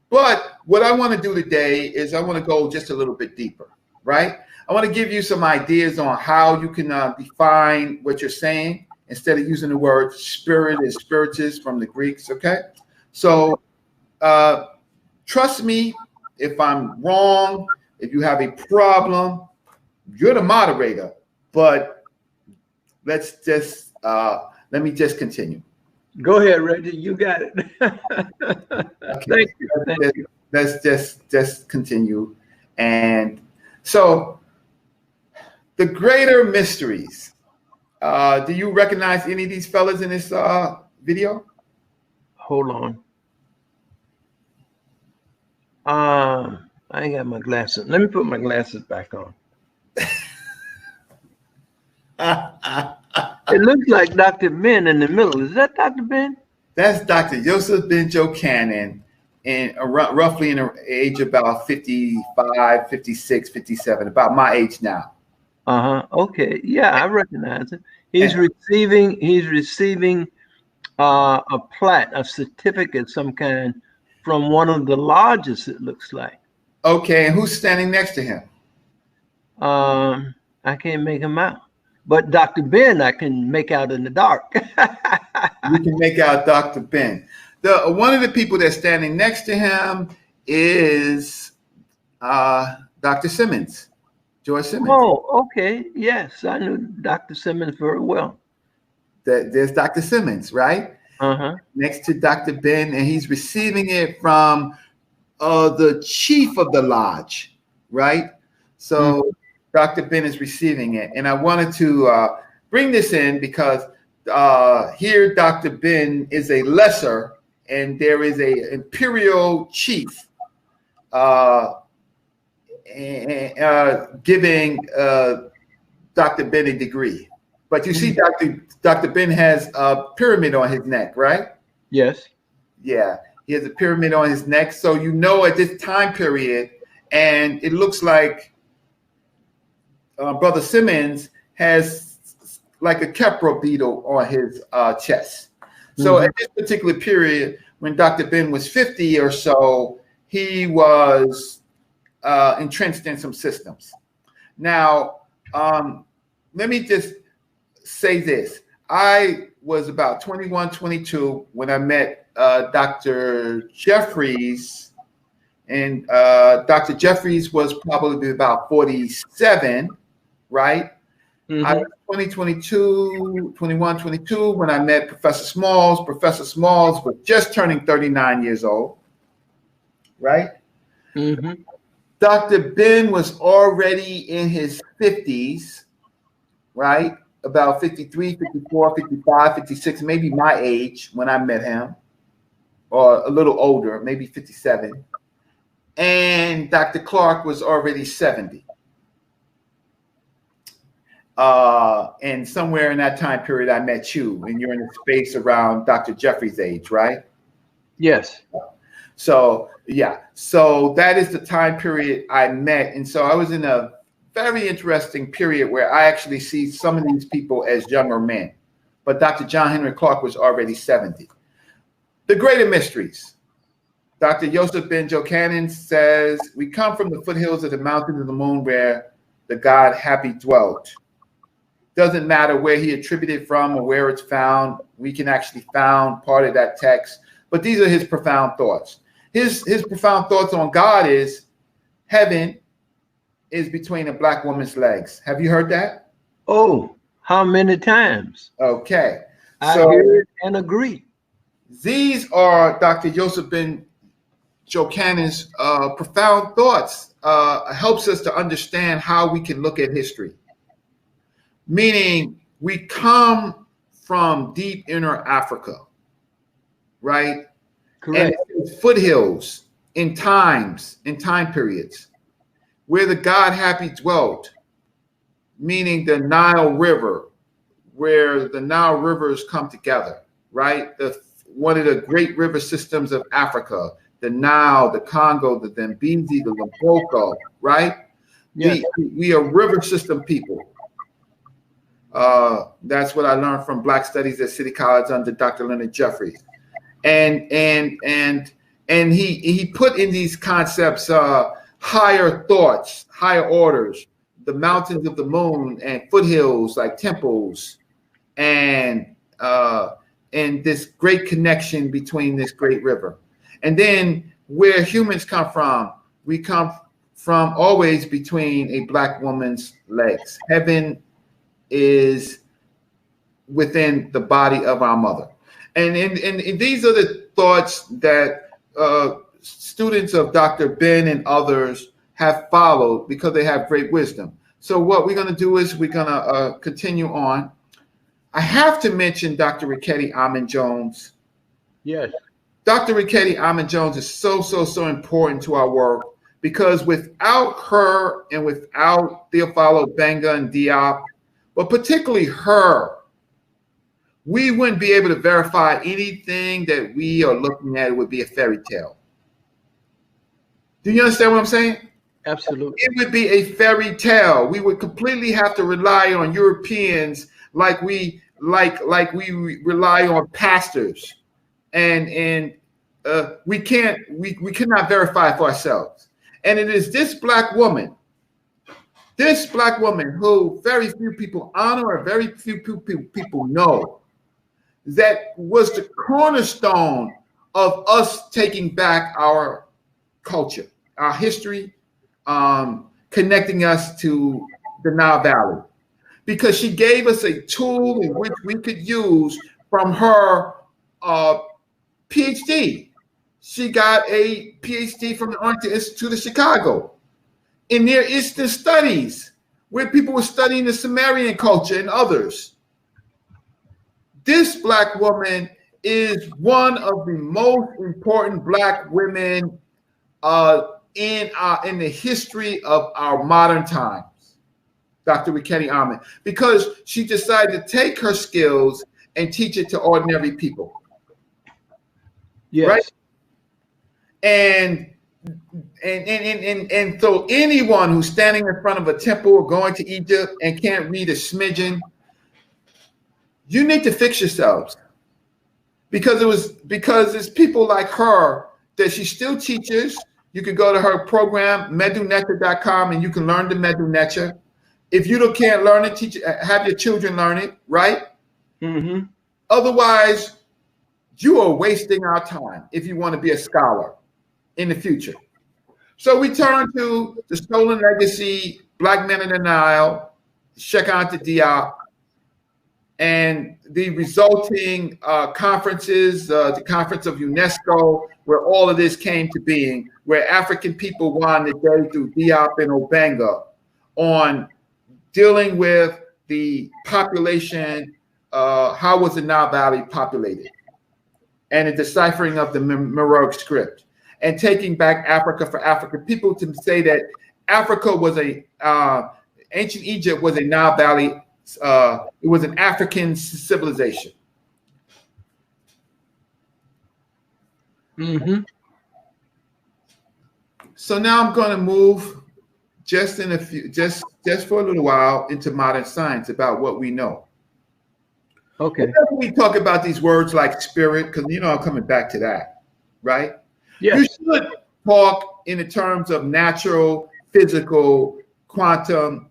but what I want to do today is I want to go just a little bit deeper, right? I want to give you some ideas on how you can define what you're saying instead of using the word spirit and spiritus from the Greeks, okay? So trust me, if I'm wrong, if you have a problem, you're the moderator, but let's just, let me just continue. Go ahead, Reggie, you got it. Okay. Thank you. Let's just continue. And so the greater mysteries. Do you recognize any of these fellas in this video? Hold on. I ain't got my glasses. Let me put my glasses back on. It looks like Dr. Ben in the middle. Is that Dr. Ben? That's Dr. Yosef Ben Jochanan, and roughly in the age of about 55, 56, 57, about my age now. Okay. Yeah, I recognize it. He's receiving a plaque, a certificate of some kind from one of the lodges, it looks like. Okay, and who's standing next to him? I can't make him out. But Dr. Ben, I can make out in the dark. You can make out Dr. Ben. One of the people that's standing next to him is Dr. Simmons, George Simmons. Oh, okay. Yes, I knew Dr. Simmons very well. There's Dr. Simmons, right? Next to Dr. Ben, and he's receiving it from the chief of the lodge, right? So Dr. Ben is receiving it. And I wanted to bring this in because here Dr. Ben is a lesser and there is a imperial chief giving Dr. Ben a degree. But you see, Dr. Ben has a pyramid on his neck, right? Yes. Yeah, he has a pyramid on his neck. So you know at this time period, and it looks like Brother Simmons has like a Kepler beetle on his chest. So at this particular period, when Dr. Ben was 50 or so, he was entrenched in some systems. Now, let me just say this. I was about 21, 22 when I met Dr. Jeffries, and Dr. Jeffries was probably about 47, right? I was 21, 22 when I met Professor Smalls. Professor Smalls was just turning 39 years old, right? Dr. Ben was already in his 50s, right? About 53, 54, 55, 56, maybe my age when I met him, or a little older, maybe 57. And Dr. Clark was already 70. And somewhere in that time period, I met you, and you're in the space around Dr. Jeffrey's age, right? Yes. So, yeah. So that is the time period I met. And so I was in a very interesting period where I actually see some of these people as younger men. But Dr. John Henry Clark was already 70. The greater mysteries. Dr. Joseph Ben Jochanan says, we come from the foothills of the mountain of the moon where the God happy dwelt. Doesn't matter where he attributed from or where it's found. We can actually found part of that text. But these are his profound thoughts. His profound thoughts on God is heaven is between a black woman's legs. Have you heard that? Oh, how many times? Okay. I heard and agree. These are Dr. Joseph Ben Jochanan's profound thoughts. Helps us to understand how we can look at history. Meaning we come from deep inner Africa, right? Correct. And foothills in time periods where the God happy dwelt, meaning the Nile River, where the Nile rivers come together, right? One of the great river systems of Africa, the Nile, the Congo, the Zambezi, the Limpopo, right? Yes. We are river system people. That's what I learned from Black Studies at City College under Dr. Leonard Jeffries. And he put in these concepts higher thoughts, higher orders, the mountains of the moon and foothills like temples, and this great connection between this great river. And then where humans come from, we come from always between a black woman's legs. Heaven is within the body of our mother. And these are the thoughts that students of Dr. Ben and others have followed because they have great wisdom. So what we're going to do is we're going to continue on. I have to mention Dr. Ricketti Amon Jones. Yes. Dr. Ricketti Amon Jones is so important to our work because without her and without Theophilo Benga and Diop, but particularly her, we wouldn't be able to verify anything that we are looking at. It would be a fairy tale. Do you understand what I'm saying? Absolutely. It would be a fairy tale. We would completely have to rely on Europeans like we rely on pastors. And we cannot verify it for ourselves. And it is this black woman who very few people honor or very few people know, that was the cornerstone of us taking back our culture, our history, connecting us to the Nile Valley. Because she gave us a tool in which we could use from her PhD. She got a PhD from the Arlington Institute of Chicago in Near Eastern Studies, where people were studying the Sumerian culture and others. This black woman is one of the most important Black women in the history of our modern times, Dr. Rikeni Ahmed, because she decided to take her skills and teach it to ordinary people. Yes. Right? And so anyone who's standing in front of a temple or going to Egypt and can't read a smidgen, you need to fix yourselves. Because it's people like her that she still teaches. You can go to her program, medunecha.com, and you can learn the Medunecha. If you can't learn it, have your children learn it, right? Mm-hmm. Otherwise, you are wasting our time if you want to be a scholar in the future. So we turn to the Stolen Legacy, Black Men in the Nile, Cheikh Anta Diop, and the resulting conferences, the Conference of UNESCO, where all of this came to being, where African people won the day through Diop and Obenga on dealing with the population, how was the Nile Valley populated, and the deciphering of the Meroic script, and taking back Africa for African people to say that Africa was ancient Egypt was a Nile Valley, it was an African civilization. Mm-hmm. So now I'm going to move just for a little while into modern science about what we know. Okay. We talk about these words like spirit, because I'm coming back to that, right? Yes. You should talk in the terms of natural, physical, quantum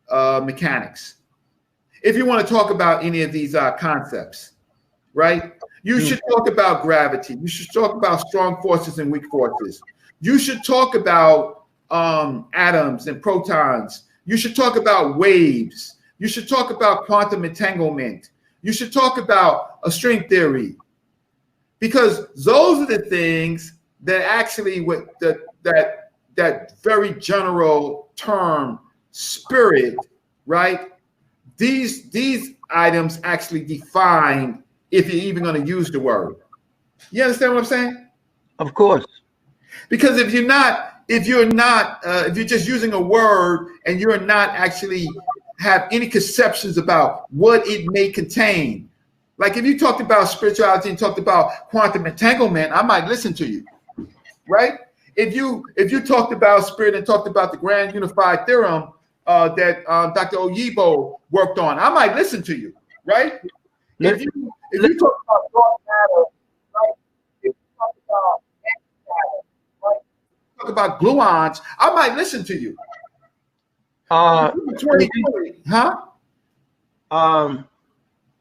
mechanics. If you want to talk about any of these concepts, right? You should talk about gravity. You should talk about strong forces and weak forces. You should talk about atoms and protons. You should talk about waves. You should talk about quantum entanglement. You should talk about a string theory, because those are the things that actually with that very general term spirit, right? These items actually define if you're even going to use the word. You understand what I'm saying? Of course. Because if you're just using a word and you're not actually have any conceptions about what it may contain. Like if you talked about spirituality and talked about quantum entanglement, I might listen to you, right? If you talked about spirit and talked about the grand unified theorem that Dr. Oyibo worked on, I might listen to you, right? If you talk about dark matter, right? If you talk about antimatter, right? If you talk about gluons, I might listen to you. 2020, huh?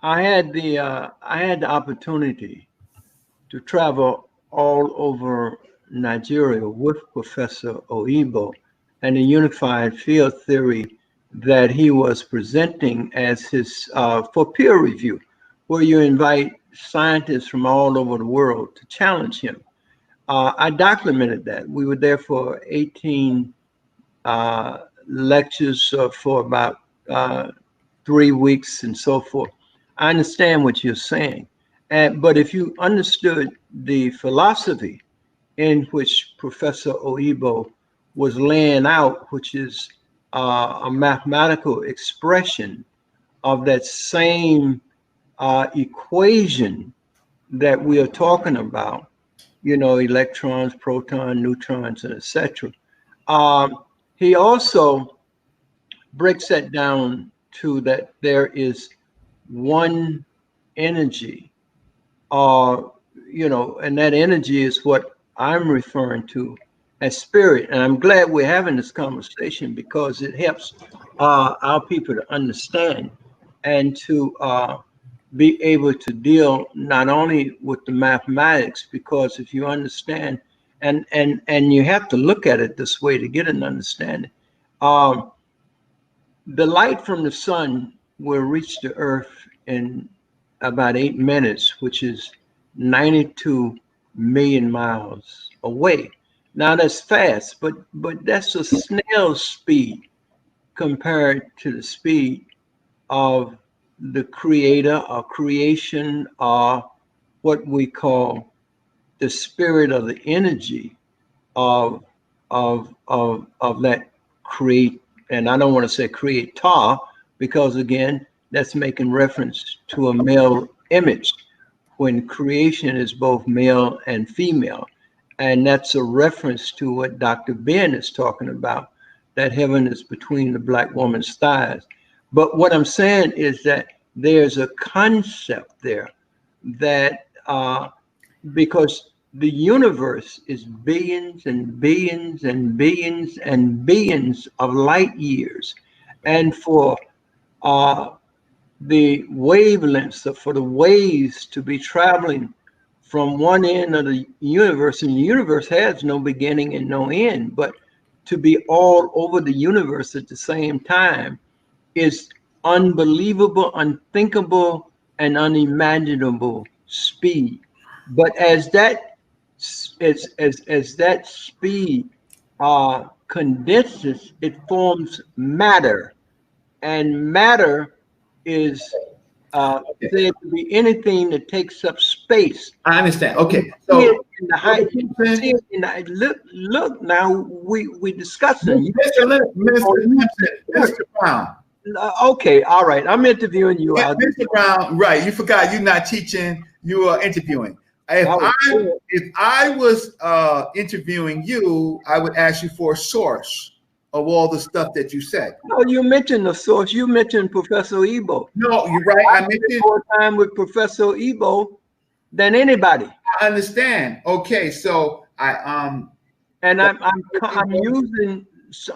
I had the opportunity to travel all over Nigeria with Professor Oyibo and the unified field theory that he was presenting as his for peer review, where you invite scientists from all over the world to challenge him. I documented that. We were there for 18 lectures for about 3 weeks and so forth. I understand what you're saying. But if you understood the philosophy in which Professor Oyibo was laying out, which is a mathematical expression of that same equation that we are talking about, electrons, protons, neutrons, and etc. He also breaks that down to that there is one energy, and that energy is what I'm referring to as spirit. And I'm glad we're having this conversation because it helps our people to understand and to be able to deal not only with the mathematics, because if you understand, and you have to look at it this way to get an understanding. The light from the sun will reach the earth in about 8 minutes, which is 92 million miles away. Now that's fast, but that's a snail's speed compared to the speed of the creator or creation or what we call the spirit of the energy of that create, and I don't want to say creator, because again, that's making reference to a male image when creation is both male and female. And that's a reference to what Dr. Ben is talking about, that heaven is between the black woman's thighs. But what I'm saying is that there's a concept there that because the universe is billions and billions and billions and billions of light years, and for the wavelengths, for the waves to be traveling from one end of the universe, and the universe has no beginning and no end, but to be all over the universe at the same time is unbelievable, unthinkable, and unimaginable speed. But as that speed condenses, it forms matter, and matter is said to be anything that takes up space. I understand. Okay, so in the high, look now, we discussing. Mr. Brown. Okay, all right. I'm interviewing you. Yeah, Mr. Brown, right? You forgot you're not teaching. You are interviewing. If I was interviewing you, I would ask you for a source of all the stuff that you said. No, you mentioned the source. You mentioned Professor Ebo. No, you're right. I mentioned more time with Professor Ebo than anybody. I understand. Okay, so I'm using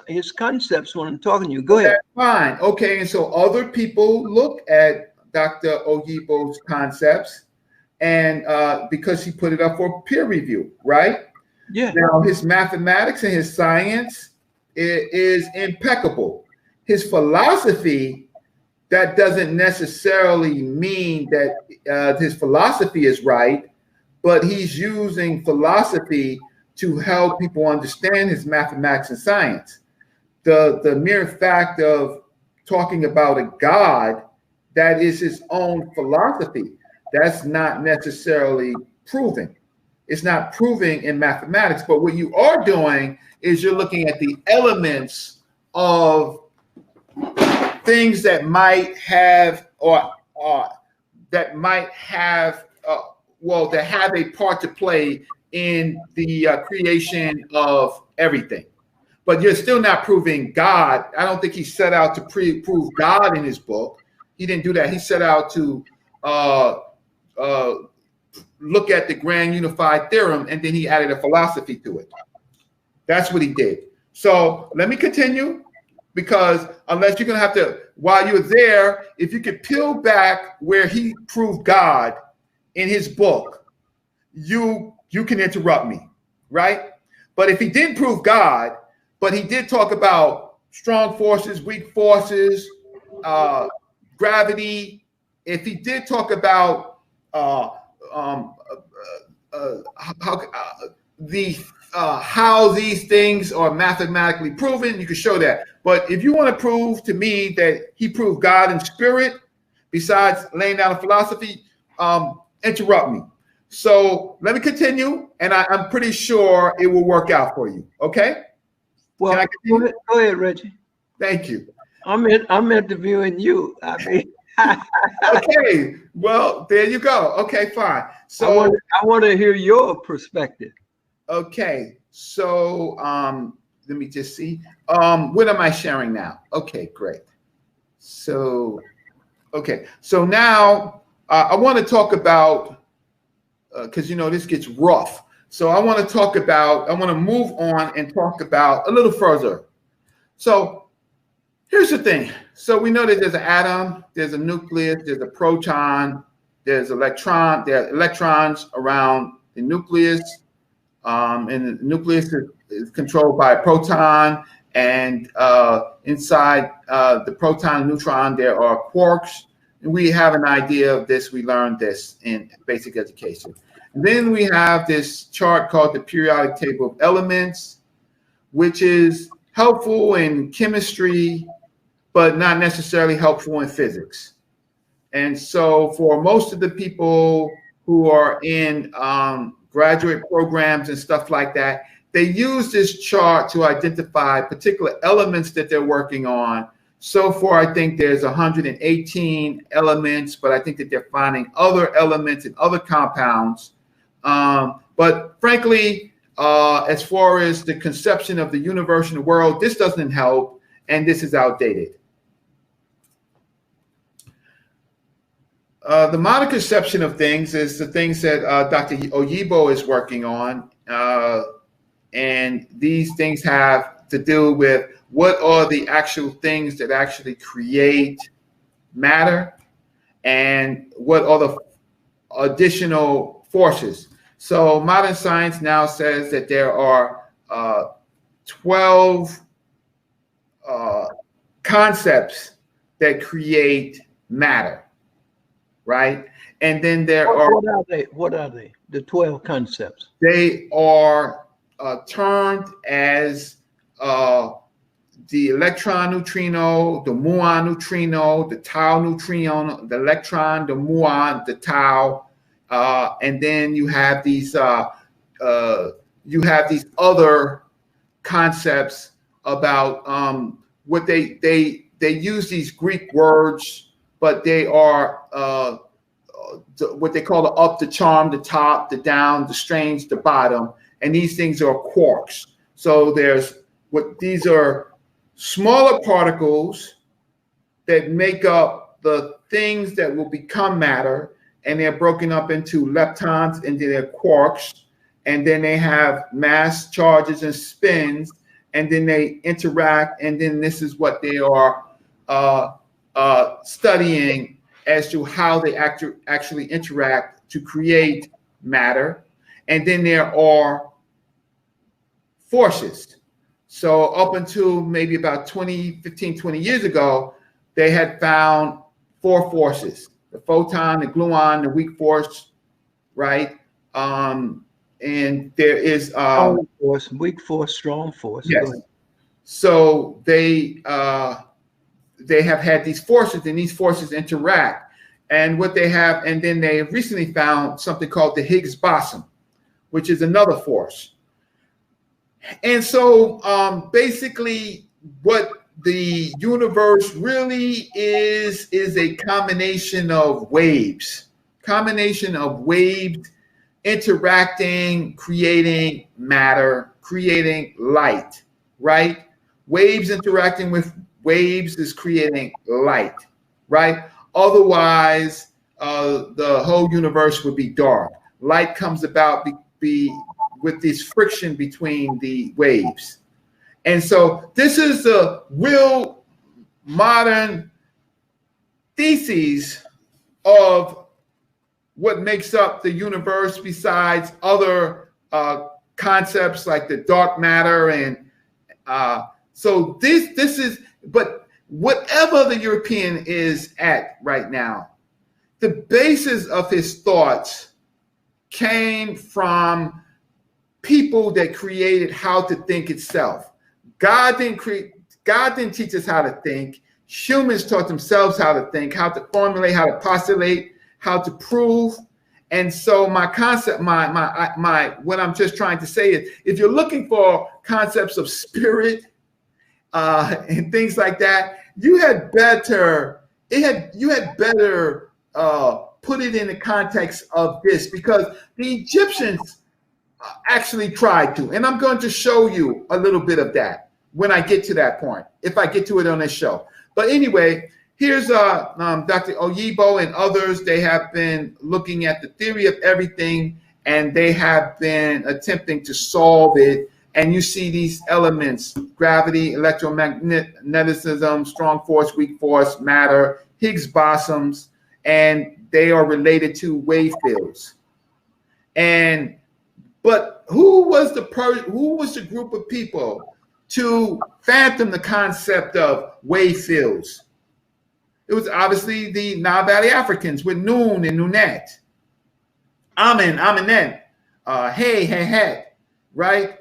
his concepts when I'm talking to you. Go ahead. Fine. Okay, and so other people look at Dr. Oyibo's concepts, and because he put it up for peer review, right? Yeah. Now his mathematics and his science is impeccable. His philosophy, that doesn't necessarily mean that his philosophy is right, but he's using philosophy to help people understand his mathematics and science. The mere fact of talking about a God, that is his own philosophy. That's not necessarily proving. It's not proving in mathematics, but what you are doing is you're looking at the elements of things that might have that have a part to play in the creation of everything. But you're still not proving God. I don't think he set out to prove God in his book. He didn't do that. He set out to look at the grand unified theorem, and then he added a philosophy to it. That's what he did. So let me continue, because unless you're going to have to, while you're there, if you could peel back where he proved God in his book, you can interrupt me, right? But if he didn't prove God, but he did talk about strong forces, weak forces, gravity, if he did talk about how these things are mathematically proven, you can show that. But if you want to prove to me that he proved God in spirit, besides laying down a philosophy, interrupt me. So let me continue, and I'm pretty sure it will work out for you. Okay? Well, go ahead, Reggie. Thank you. I'm interviewing you. I mean. Okay. Well, there you go. Okay, fine. So I want to hear your perspective. Okay. So let me just see. What am I sharing now? Okay, great. So okay. So now I want to talk about because this gets rough. So I want to move on and talk about a little further. So here's the thing. So we know that there's an atom, there's a nucleus, there's a proton, there's electron, there are electrons around the nucleus, and the nucleus is controlled by a proton, and inside the proton and neutron there are quarks. And we have an idea of this. We learned this in basic education. And then we have this chart called the periodic table of elements, which is helpful in chemistry, but not necessarily helpful in physics. And so for most of the people who are in graduate programs and stuff like that, they use this chart to identify particular elements that they're working on. So far, I think there's 118 elements, but I think that they're finding other elements and other compounds. But frankly, as far as the conception of the universe and the world, this doesn't help, and this is outdated. The modern conception of things is the things that Dr. Oyibo is working on. And these things have to do with what are the actual things that actually create matter and what are the additional forces. So modern science now says that there are 12 concepts that create matter, right? And then there What are they? What are they? The 12 concepts. They are termed as the electron neutrino, the muon neutrino, the tau neutrino, the electron, the muon, the tau, and then you have these other concepts about what they use these Greek words, but they are what they call the up, the charm, the top, the down, the strange, the bottom. And these things are quarks. So these are smaller particles that make up the things that will become matter, and they're broken up into leptons, and then they're quarks, and then they have mass, charges, and spins, and then they interact, and then this is what they are studying as to how they actually interact to create matter. And then there are forces. So up until maybe about 20 years ago, they had found 4 forces: the photon, the gluon, the weak force, right? And there is strong force, weak force, strong force. Yes. So they have had these forces, and these forces interact. And what they have, and then they recently found something called the Higgs boson, which is another force. And so basically what the universe really is a combination of waves interacting, creating matter, creating light, right? Waves interacting with waves is creating light, right? Otherwise, the whole universe would be dark. Light comes about with this friction between the waves. And so this is the real modern thesis of what makes up the universe, besides other concepts like the dark matter. And so this is, but whatever the European is at right now, the basis of his thoughts came from people that created how to think itself. God didn't teach us how to think. Humans taught themselves how to think, how to formulate, how to postulate, how to prove. And so my concept, what I'm just trying to say is, if you're looking for concepts of spirit and things like that, you had better put it in the context of this, because the Egyptians actually tried to, and I'm going to show you a little bit of that when I get to that point, if I get to it on this show. But anyway, here's Dr. Oyibo and others. They have been looking at the theory of everything, and they have been attempting to solve it. And you see these elements: gravity, electromagnetism, strong force, weak force, matter, Higgs bosons, and they are related to wave fields. But who was the group of people to fathom the concept of wave fields? It was obviously the Nile Valley Africans with Nun and Nunet, Amen, Amenet, Hey, right?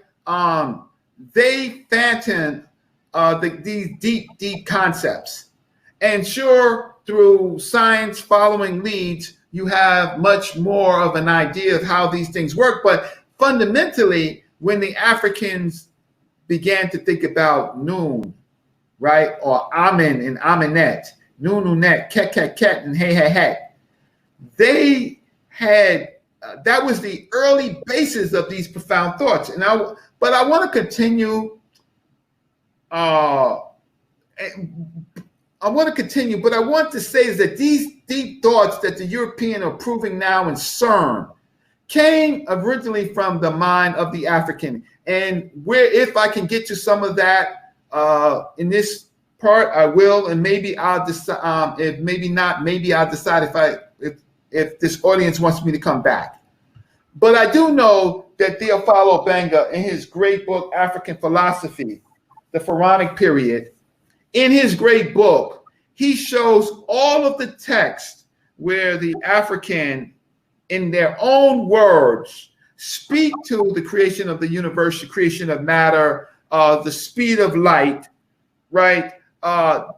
They fathomed these deep concepts. And sure, through science following leads, you have much more of an idea of how these things work. But fundamentally, when the Africans began to think about noon, right, or amen and amenet, noon, noonet, ket, ket, ket, and hey, hey, hey, they had that was the early basis of these profound thoughts. But I want to continue. But I want to say is that these deep thoughts that the European are proving now in CERN came originally from the mind of the African. And where, if I can get to some of that in this part, I will, and maybe I'll decide. If maybe not, maybe I'll decide if this audience wants me to come back. But I do know that Theophilo Benga, in his great book African Philosophy, the Pharaonic Period, in his great book, he shows all of the text where the African, in their own words, speak to the creation of the universe, the creation of matter, the speed of light, right?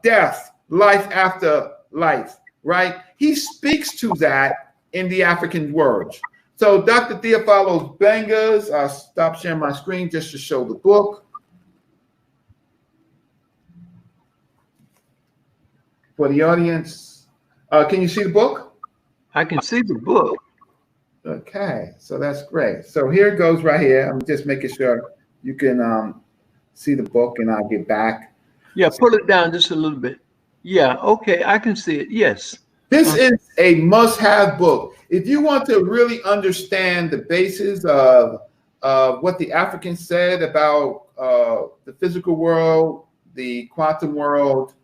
Death, life after life, right? He speaks to that in the African words. So Dr. Theophilo Benga's, I'll stop sharing my screen just to show the book. For the audience, can you see the book? I can see the book. Okay, so that's great. So here it goes right here. I'm just making sure you can see the book, and I'll get back. Yeah, pull it down just a little bit. Yeah, okay, I can see it. Yes. This is a must-have book. If you want to really understand the basis of what the Africans said about the physical world, the quantum world,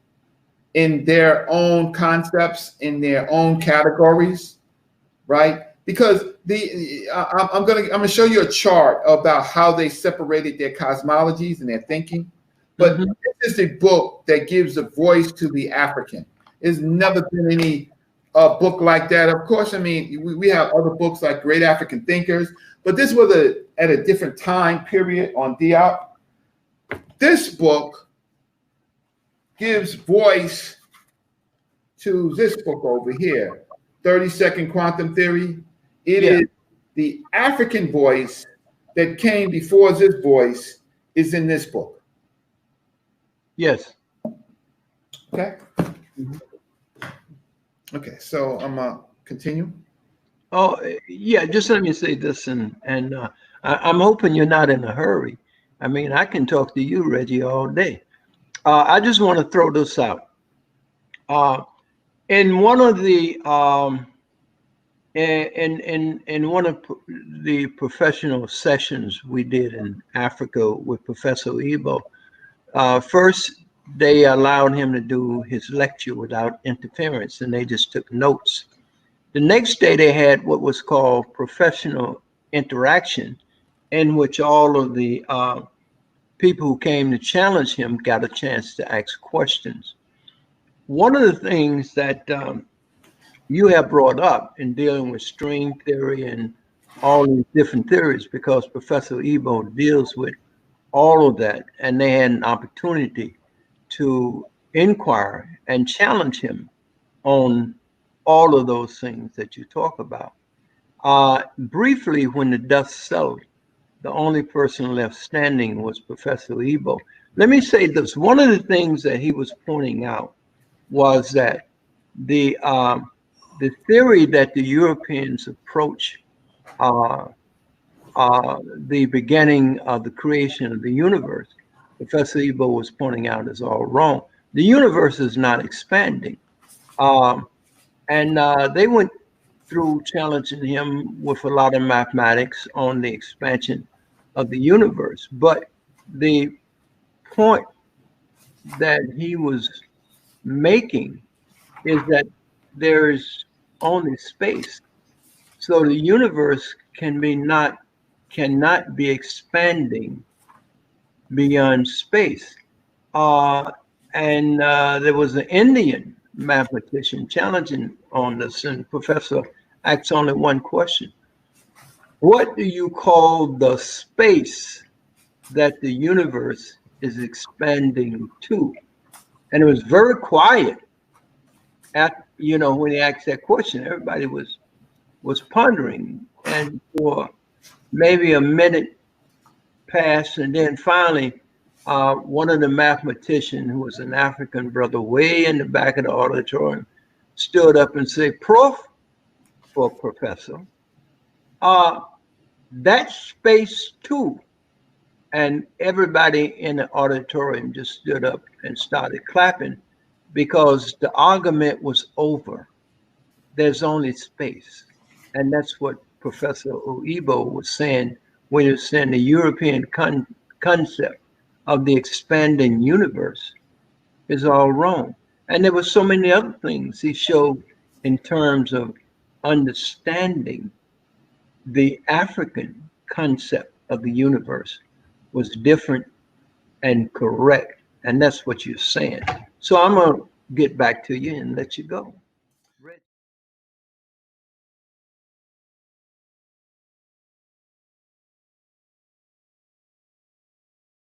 in their own concepts, in their own categories, right? Because I'm gonna show you a chart about how they separated their cosmologies and their thinking. But this is a book that gives a voice to the African. There's never been any book like that. Of course, I mean, we have other books like Great African Thinkers, but this was at a different time period on Diop. This book gives voice to this book over here, 30-Second Quantum Theory. It is the African voice that came before this voice is in this book. Yes. Okay. Okay, so I'm gonna continue. Oh, yeah, just let me say this, and I'm hoping you're not in a hurry. I mean, I can talk to you, Reggie, all day. I just want to throw this out. In one of the in one of the professional sessions we did in Africa with Professor Ebo, first they allowed him to do his lecture without interference, and they just took notes. The next day they had what was called professional interaction, in which all of the people who came to challenge him got a chance to ask questions. One of the things that you have brought up in dealing with string theory and all these different theories, because Professor Ebo deals with all of that, and they had an opportunity to inquire and challenge him on all of those things that you talk about. Briefly, when the dust settled, the only person left standing was Professor Ebo. Let me say this. One of the things that he was pointing out was that the theory that the Europeans approach the beginning of the creation of the universe, Professor Ebo was pointing out, is all wrong. The universe is not expanding. And they went through challenging him with a lot of mathematics on the expansion of the universe. But the point that he was making is that there is only space. So the universe cannot be expanding beyond space. And there was an Indian mathematician challenging on this, and Professor asked only one question. What do you call the space that the universe is expanding to? And it was very quiet when he asked that question. Everybody was was pondering, and for maybe a minute passed, and then finally, one of the mathematicians, who was an African brother way in the back of the auditorium, stood up and said, "Prof," for professor, that's space too. And everybody in the auditorium just stood up and started clapping because the argument was over. There's only space. And that's what Professor Oibo was saying when he was saying the European concept of the expanding universe is all wrong. And there were so many other things he showed in terms of understanding the African concept of the universe was different and correct. And that's what you're saying. So I'm going to get back to you and let you go.